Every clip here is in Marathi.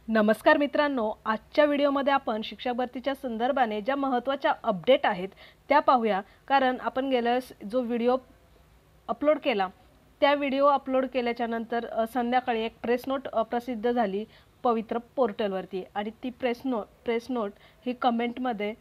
नमस्कार मित्रांनो, आजच्या व्हिडिओमध्ये आपण शिक्षक भरतीच्या संदर्भाने ज्या महत्त्वाच्या अपडेट आहेत त्या पाहूया। कारण आपण गेल्या जो व्हिडिओ अपलोड केला त्या व्हिडिओ अपलोड केल्याच्या नंतर संध्याकाळी एक प्रेस नोट प्रसिद्ध झाली पवित्र पोर्टलवरती आणि ती प्रेस नोट ही कमेंटमध्ये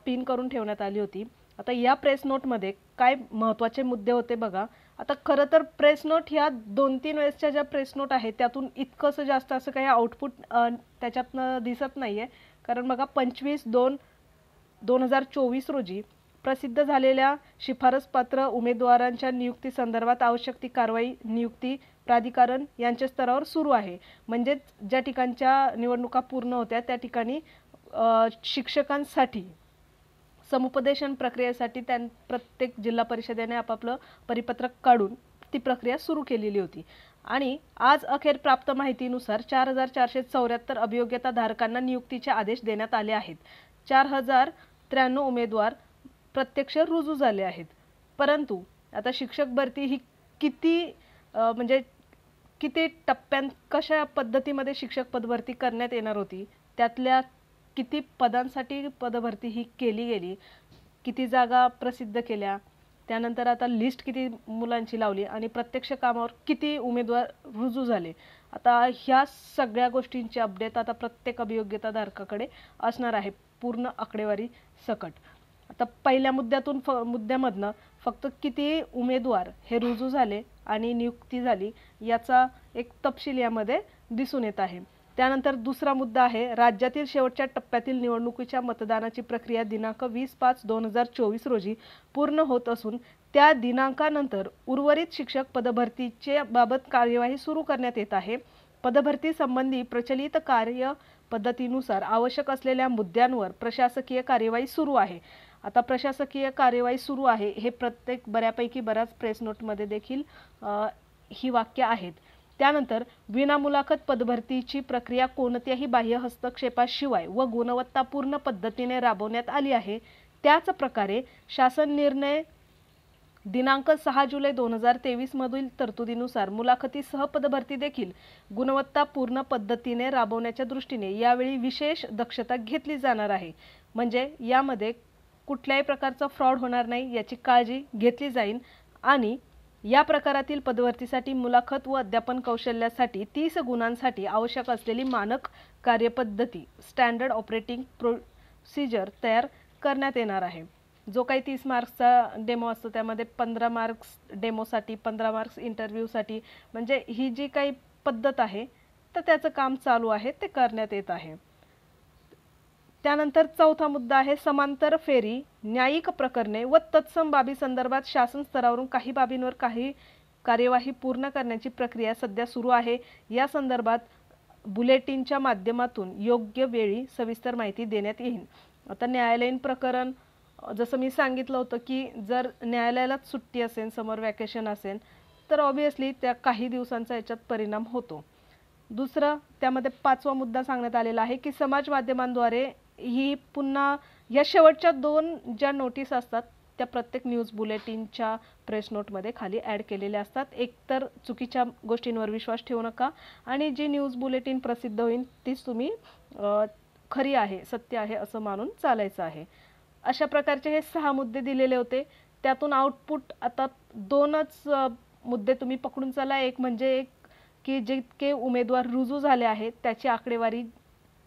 पिन करून ठेवण्यात आली होती। आता या प्रेस नोटमध्ये काय महत्त्वाचे मुद्दे होते बघा। आता खरं तर प्रेस नोट ह्या 2-3 वेळेसच्या ज्या प्रेस नोट आहेत त्यातून इतकंसं जास्त असं काही आउटपुट त्याच्यातनं दिसत नाहीये। कारण बघा 25/2/2024 रोजी प्रसिद्ध झालेल्या शिफारसपात्र उमेदवारांच्या नियुक्ती संदर्भात आवश्यक ती कारवाई नियुक्ती प्राधिकरण यांच्या स्तरावर सुरू आहे। म्हणजे ज्या ठिकाणच्या निवडणुका पूर्ण होत्या त्या ठिकाणी शिक्षकांसाठी समुपदेशन प्रक्रियेसाठी प्रत्येक जिल्हा परिषदेने आपापलं परिपत्रक काढून ती प्रक्रिया सुरू केलेली होती। आणि आज अखेर प्राप्त माहितीनुसार 4474 अभियोग्यता धारकांना नियुक्तीचे आदेश देण्यात आले आहेत। 4093 उमेदवार प्रत्यक्ष रुजू झाले आहेत। परंतु आता शिक्षक भरती ही किती टप्प्यांत कशा पद्धतीमध्ये शिक्षक पदभरती करण्यात येणार होती, त्यातल्या किती पदांसाठी पदभरती ही केली गेली, किती जागा प्रसिद्ध केल्या, त्यानंतर आता लिस्ट किती मुलांची लावली आणि प्रत्यक्ष कामावर किती उमेदवार रुजू झाले, आता ह्या सगळ्या गोष्टींची अपडेट आता प्रत्येक अभियोग्यता धारकाकडे असणार आहे पूर्ण आकडेवारी सकट। आता पहिल्या मुद्द्यामधनं फक्त किती उमेदवार हे रुजू झाले आणि नियुक्ती झाली याचा एक तपशील यामध्ये दिसून येत आहे। त्यानंतर दुसरा मुद्दा आहे राज्यातील शेवटच्या टप्प्यातील निवडणुकीच्या मतदानाची प्रक्रिया दिनांक 20/5/2024 रोजी पूर्ण होत असून त्या दिनांकानंतर उर्वरित शिक्षक पदभरतीचे बाबत कार्यवाही सुरू करण्यात येत आहे। पदभरती संबंधी प्रचलित कार्यपद्धतीनुसार आवश्यक असलेल्या मुद्द्यांवर प्रशासकीय कार्यवाही सुरू आहे। आता प्रशासकीय कार्यवाही सुरू आहे हे बऱ्याच प्रेस नोटमध्ये देखील ही वाक्य आहेत। त्यानंतर विनामुलाखत पदभरतीची प्रक्रिया कोणत्याही बाह्य हस्तक्षेपाशिवाय व गुणवत्तापूर्ण पद्धतीने राबवण्यात आली आहे। त्याच प्रकारे शासन निर्णय दिनांक 6 जुलै 2023 मधील तरतुदीनुसार मुलाखतीसह पदभरती देखील गुणवत्तापूर्ण पद्धतीने राबवण्याच्या दृष्टीने यावेळी विशेष दक्षता घेतली जाणार आहे। म्हणजे यामध्ये कुठल्याही प्रकारचा फ्रॉड होणार नाही याची काळजी घेतली जाईल आणि या प्रकारातील पदभरतीसाठी मुलाखत व अध्यापन कौशल्यासाठी 30 गुणांसाठी आवश्यक असलेली मानक कार्यपद्धती स्टँडर्ड ऑपरेटिंग प्रोसिजर तयार करण्यात येणार आहे। जो काही 30 मार्क्सचा डेमो असतो त्यामध्ये 15 मार्क्स डेमोसाठी, 15 मार्क्स इंटरव्ह्यूसाठी, म्हणजे ही जी काही पद्धत आहे तर त्याचं काम चालू आहे ते करण्यात येत आहे। त्यानंतर चौथा मुद्दा आहे समांतर फेरी न्यायिक प्रकरणे व तत्सम बाबी संदर्भात शासन स्तरावरून काही बाबींवर काही कार्यवाही पूर्ण करण्याची प्रक्रिया सध्या सुरू आहे। या संदर्भात बुलेटिनच्या माध्यमातून योग्य वेळी सविस्तर माहिती देण्यात येईल। आता न्यायालयीन प्रकरण जसं मी सांगितलं होतं की जर न्यायालयालाच सुट्टी असेल, समर वॅकेशन असेल तर ऑब्वियसली त्या काही दिवसांचा याच्यात परिणाम होतो। दुसरं त्यामध्ये पाचवा मुद्दा सांगण्यात आलेला आहे की समाज माध्यमांद्वारे ही पुन्हा या शेवटच्या 2 ज्या नोटीस असतात त्या प्रत्येक न्यूज बुलेटिनच्या प्रेस नोटमध्ये खाली ॲड केलेल्या असतात। एकतर चुकीच्या गोष्टींवर विश्वास ठेवू नका आणि जी न्यूज बुलेटिन प्रसिद्ध होईल तीच तुम्ही खरी आहे, सत्य आहे असं मानून चालायचं आहे। अशा प्रकारचे हे 6 मुद्दे दिलेले होते। त्यातून आउटपुट आता 2च मुद्दे तुम्ही पकडून चला। एक म्हणजे की जितके उमेदवार रुजू झाले आहेत त्याची आकडेवारी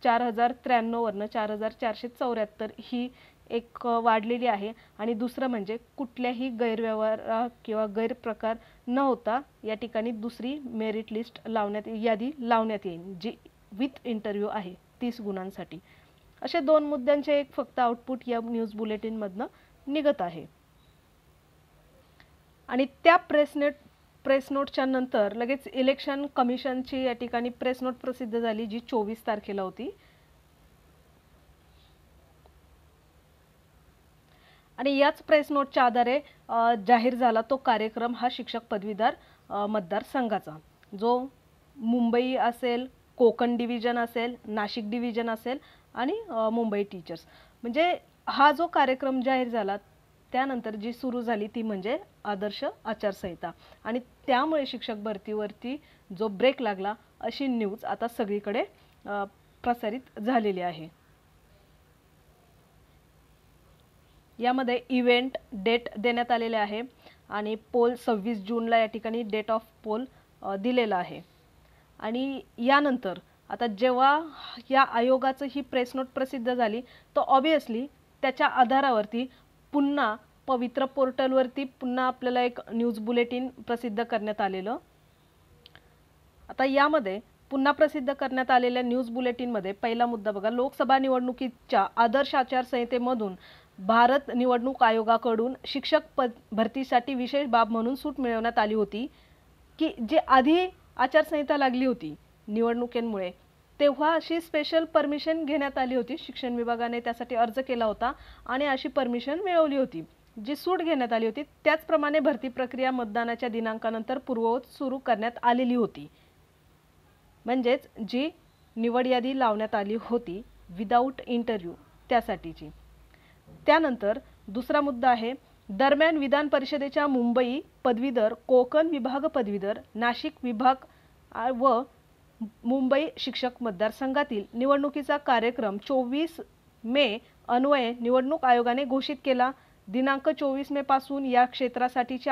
4093 वरनं 4474 ही एक वाढलेली आहे आणि दुसरं म्हणजे कुठल्याही गैरव्यवहार किंवा गैरप्रकार न होता या ठिकाणी दुसरी मेरिट लिस्ट यादी लावण्यात येईल जी विथ इंटरव्ह्यू आहे 30 गुणांसाठी। असे 2 मुद्द्यांचे एक फक्त आउटपुट या न्यूज बुलेटिन मधनं निघत आहे। आणि त्या प्रेस नोटच्या नंतर लगेच इलेक्शन कमिशनची या ठिकाणी प्रेस नोट प्रसिद्ध झाली जी 24 तारखेला होती। आणि याच प्रेस नोटच्या आधारे जाहीर झाला तो कार्यक्रम हा शिक्षक पदवीधर मतदारसंघाचा, जो मुंबई असेल, कोकण डिव्हिजन असेल, नाशिक डिव्हिजन असेल आणि मुंबई टीचर्स, म्हणजे हा जो कार्यक्रम जाहीर झाला त्यानंतर जी सुरू झाली ती म्हणजे आदर्श आचारसंहिता आणि त्यामुळे शिक्षक भरतीवरती जो ब्रेक लागला अशी न्यूज आता सगळीकडे प्रसारित झालेली आहे. यामध्ये इव्हेंट डेट देण्यात आलेले आहे आणि पोल 26 जूनला या ठिकाणी डेट ऑफ पोल दिलेला आहे. आणि यानंतर आता जेव्हा या आयोगाचं ही प्रेस नोट प्रसिद्ध झाली तर ऑब्वियसली त्याच्या आधारावरती पुन्हा पवित्र पोर्टलवरती पुन्हा आपल्याला एक न्यूज बुलेटिन प्रसिद्ध करण्यात आलेलं. आता यामध्ये पुन्हा प्रसिद्ध करण्यात आलेल्या न्यूज बुलेटिनमध्ये पहिला मुद्दा बघा, लोकसभा निवडणुकीच्या आदर्श आचारसंहितेमधून भारत निवडणूक आयोगाकडून शिक्षक भरतीसाठी विशेष बाब म्हणून सूट मिळवण्यात आली होती की जे आधी आचारसंहिता लागली होती निवडणुकीमुळे तेव्हा अशी स्पेशल परमिशन घेण्यात आली होती. शिक्षण विभागाने त्यासाठी अर्ज केला होता आणि अशी परमिशन मिळवली होती. जी सूट घेण्यात आली होती त्याचप्रमाणे भरती प्रक्रिया मतदानाच्या दिनांकानंतर पूर्ववत सुरू करण्यात आलेली होती. म्हणजेच जी निवड यादी लावण्यात आली होती विदाऊट इंटरव्ह्यू त्यासाठीची. त्यानंतर दुसरा मुद्दा आहे, दरम्यान विधान परिषदेच्या मुंबई पदवीधर, कोकण विभाग पदवीधर, नाशिक विभाग व मुंबई शिक्षक मतदारसंघातील निवडणुकीचा कार्यक्रम 24 मे अन्वये निवडणूक आयोगाने घोषित केला. दिनांक 24 मे पासून या क्षेत्रासाठीची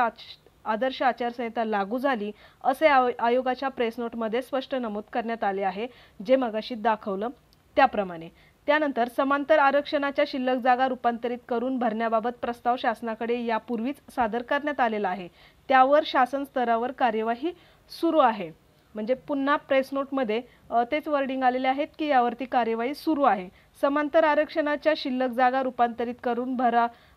आदर्श आचारसंहिता लागू झाली असे आयोगाच्या प्रेस नोटमध्ये स्पष्ट नमूद करण्यात आले आहे, जे मगाशी दाखवलं त्याप्रमाणे. त्यानंतर समांतर आरक्षणाच्या शिल्लक जागा रूपांतरित करून भरण्याबाबत प्रस्ताव शासनाकडे यापूर्वीच सादर करण्यात आलेला आहे. त्यावर शासन स्तरावर कार्यवाही सुरू आहे. म्हणजे पुन्हा प्रेस नोटमध्ये तेच वर्डिंग आलेले आहेत की यावरती कार्यवाही सुरू आहे. समांतर आरक्षणाच्या शिल्लक जागा रूपांतरित करून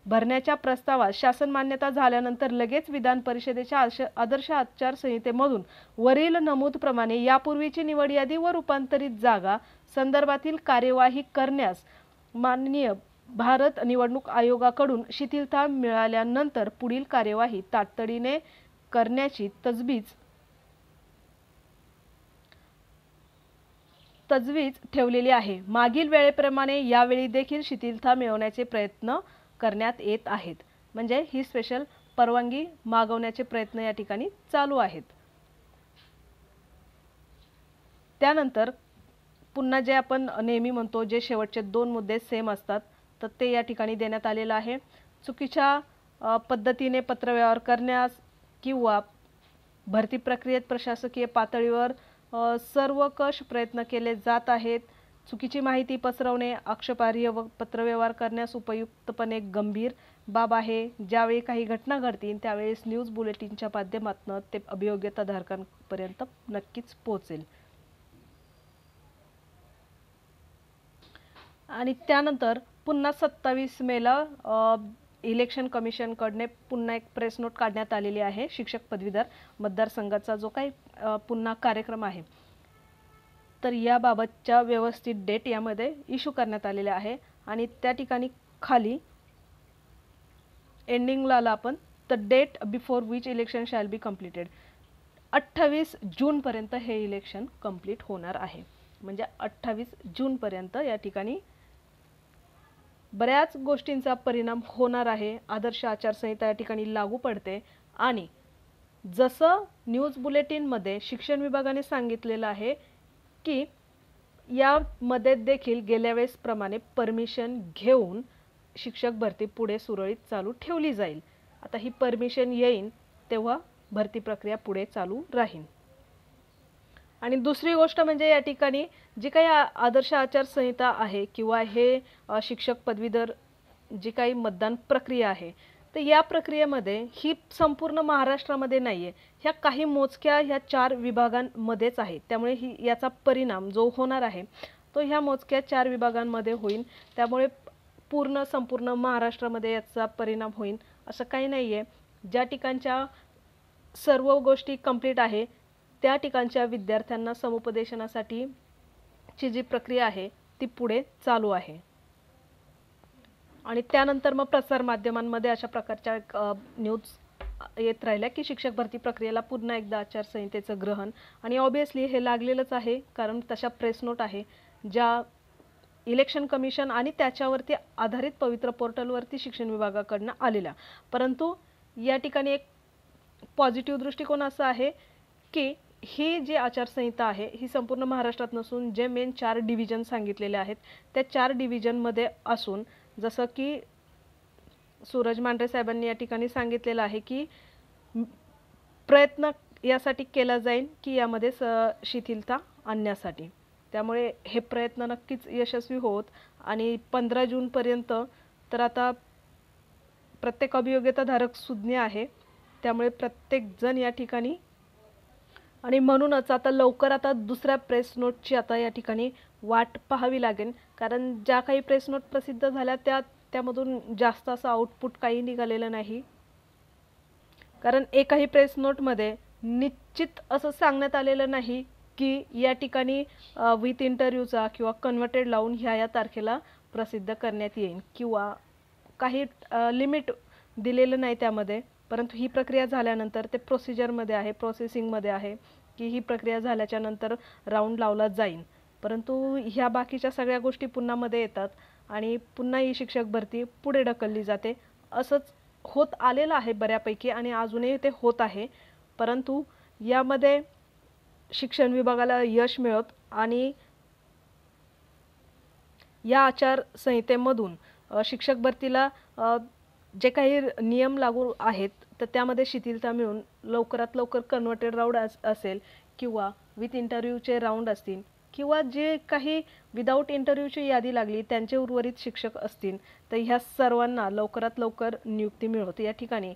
भरण्याच्या प्रस्तावास शासन मान्यता झाल्यानंतर लगेच विधान परिषदेच्या आदर्श आचारसंहितेमधून वरील नमूदप्रमाणे यापूर्वीची निवड यादी व रूपांतरित जागा संदर्भातील कार्यवाही करण्यास माननीय भारत निवडणूक आयोगाकडून शिथिलता मिळाल्यानंतर पुढील कार्यवाही तातडीने करण्याची तजवीज ठेवलेली आहे. मागील वेळेप्रमाणे यावेळी देखील शिथिलता मिळवण्याचे प्रयत्न करण्यात येत आहेत. म्हणजे ही स्पेशल परवानगी मागवण्याचे प्रयत्न या ठिकाणी चालू आहेत. त्यानंतर पुन्हा जे आपण नेहमी म्हणतो जे शेवटचे 2 मुद्दे सेम असतात तर ते या ठिकाणी देण्यात आलेलं आहे. चुकीच्या पद्धतीने पत्रव्यवहार करण्यास किंवा भरती प्रक्रियेत प्रशासकीय पातळीवर सर्वकष प्रयत्न केले जात आहेत. चुकीची माहिती पसरवणे आक्षेपार्ह व पत्रव्यवहार करण्यास उपयुक्तपणे गंभीर बाब आहे. ज्यावेळी काही घटना घडतील त्यावेळेस न्यूज बुलेटिनच्या माध्यमातून ते अभियोग्यताधारकांपर्यंत नक्कीच पोहोचेल. आणि त्यानंतर पुन्हा 27 मेला इलेक्शन कमिशनकडने पुन्हा एक प्रेस नोट काढण्यात आलेली आहे. शिक्षक पदवीधर मतदारसंघाचा जो काही पुन्हा कार्यक्रम आहे तर याबाबतच्या व्यवस्थित डेट यामध्ये इश्यू करण्यात आलेले आहे. आणि त्या ठिकाणी खाली एंडिंगला आला आपण the date before which election shall be completed. 28 जूनपर्यंत हे इलेक्शन कंप्लीट होणार आहे. म्हणजे 28 जूनपर्यंत या ठिकाणी बऱ्याच गोष्टींचा परिणाम होणार आहे. आदर्श आचारसंहिता या ठिकाणी लागू पडते आणि जसं न्यूज बुलेटिनमध्ये शिक्षण विभागाने सांगितलेलं आहे की यामध्ये देखील गेल्या वेळेसप्रमाणे परमिशन घेऊन शिक्षक भरती पुढे सुरळीत चालू ठेवली जाईल. आता ही परमिशन येईल तेव्हा भरती प्रक्रिया पुढे चालू राहील. आणि दुसरी गोष्ट म्हणजे या ठिकाणी जी काही आदर्श आचारसंहिता आहे किंवा हे शिक्षक पदवीधर जी काही मतदान प्रक्रिया आहे तर या प्रक्रियेमध्ये ही संपूर्ण महाराष्ट्रामध्ये नाही आहे. ह्या काही मोजक्या ह्या 4 विभागांमध्येच आहे. त्यामुळे याचा परिणाम जो होणार आहे तो ह्या मोजक्या 4 विभागांमध्ये होईल. त्यामुळे संपूर्ण महाराष्ट्रामध्ये याचा परिणाम होईल असं काही नाही आहे. ज्या ठिकाणच्या सर्व गोष्टी कंप्लीट आहे त्या ठिकाणच्या विद्यार्थ्यांना समुपदेशनासाठी ची जी प्रक्रिया आहे ती पुढे चालू आहे. आणि त्यानंतर मग प्रसार माध्यमांमध्ये अशा प्रकारच्या न्यूज येत राहिल्या की शिक्षक भरती प्रक्रियेला पुन्हा एकदा आचारसंहितेचं ग्रहण. आणि ऑब्वियसली हे लागलेलंच आहे कारण तशा प्रेस नोट आहे ज्या इलेक्शन कमिशन आणि त्याच्यावरती आधारित पवित्र पोर्टलवरती शिक्षण विभागाकडून आलेल्या. परंतु या ठिकाणी एक पॉझिटिव्ह दृष्टिकोन असा आहे की ही जी आचारसंहिता आहे ही संपूर्ण महाराष्ट्रात नसून जे मेन 4 डिव्हिजन सांगितलेले आहेत त्या 4 डिव्हिजनमध्ये असून, जसं की सूरज मांढरे साहेबांनी या ठिकाणी सांगितलेलं आहे की प्रयत्न यासाठी केला जाईल की यामध्ये शिथिलता आणण्यासाठी. त्यामुळे हे प्रयत्न नक्कीच यशस्वी होत आणि 15 जूनपर्यंत तर आता प्रत्येक अभियोग्यताधारक सुज्ञ आहे, त्यामुळे प्रत्येकजण या ठिकाणी, आणि म्हणूनच आता लवकर आता दुसऱ्या प्रेस नोटची आता या ठिकाणी वाट पाहावी लागेल. कारण ज्या काही प्रेस नोट प्रसिद्ध झाल्या त्यामधून जास्त असं आउटपुट काही निघालेलं नाही. कारण एकाही प्रेस नोटमध्ये निश्चित असं सांगण्यात आलेलं नाही की या ठिकाणी विथ इंटरव्ह्यूचा किंवा कन्व्हर्टेड लावून ह्या तारखेला प्रसिद्ध करण्यात येईल किंवा काही लिमिट दिलेलं नाही त्यामध्ये. परंतु ही प्रक्रिया झाल्यानंतर ते प्रोसिजरमध्ये आहे, प्रोसेसिंगमध्ये आहे की ही प्रक्रिया झाल्याच्या नंतर राऊंड लावला जाईल. परंतु ह्या बाकीच्या सगळ्या गोष्टी पुन्हा मध्ये येतात आणि पुन्हा ही शिक्षक भरती पुढे ढकलली जाते. असंच होत आलेलं आहे बऱ्यापैकी आणि अजूनही ते होत आहे. परंतु यामध्ये शिक्षण विभागाला यश मिळत आणि या आचारसंहितेमधून शिक्षक भरतीला जे काही नियम लागू आहेत तर त्यामध्ये शिथिलता मिळून लवकरात लवकर कन्व्हर्टेड राऊंड असेल किंवा विथ इंटरव्ह्यूचे राऊंड असतील किंवा जे काही विदाऊट इंटरव्ह्यूची यादी लागली त्यांचे उर्वरित शिक्षक असतील तर ह्या सर्वांना लवकरात लवकर नियुक्ती मिळवते. या ठिकाणी